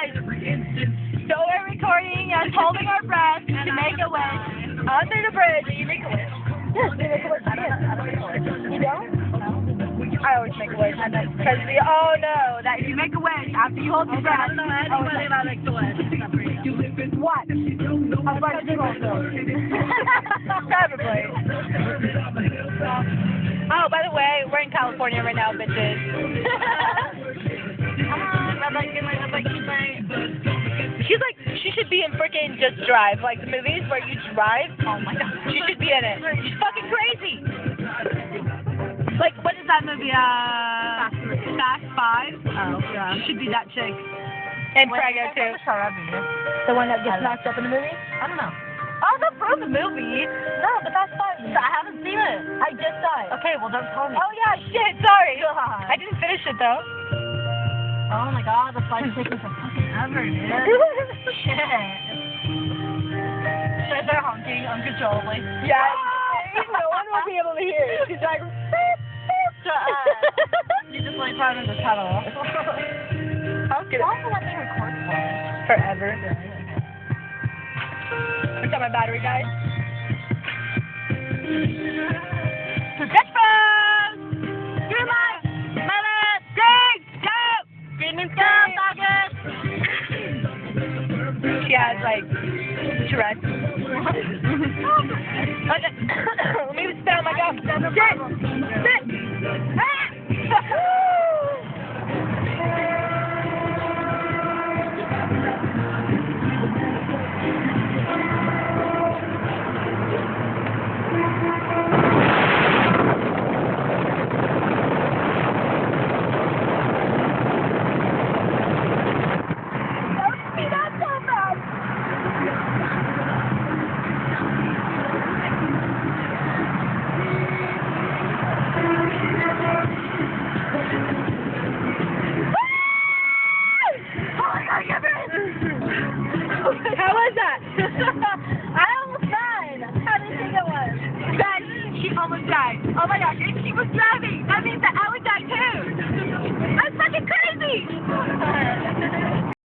guys, so we're recording us holding our breath to make a wish under the bridge. You make a wish. Yes, we make a wish. I don't make a wish. You don't? No. I always make a wish. Because we all know that if you make a wish after you hold your breath. I don't know anybody that makes a wish except for you. What? A bunch of people. Probably. Oh, by the way, we're in California right now, bitches. She's like, she should be in freaking Just Drive, like the movies where you drive. Oh my god, she should be in it. She's fucking crazy. Like, what is that movie? Fast 5? Oh, yeah. She should be that chick. And Prego too. The one that gets knocked up in the movie? I don't know. Oh, that's from the movie. No, the Fast 5. I haven't seen it. I just saw it. Okay, well don't tell me. Oh yeah, shit, sorry. God. I didn't finish it though. Oh my god, the flight's taking for fucking ever, dude. Shit. Should they're honking uncontrollably? Yeah, no one will be able to hear it. She's like, You just like pounding the pedal. How could How long will that thing record for? Forever. Every time my battery dies. Catch froze! You're my minute! Dig! Go! Green and go, August! She has like Tourette's. Okay. Let me spit on my gum. Sit! Sit! Ah! How was that? I almost died. How did you think it was? That she almost died. Oh my gosh, and she was driving. That means that I would die too. That's fucking crazy.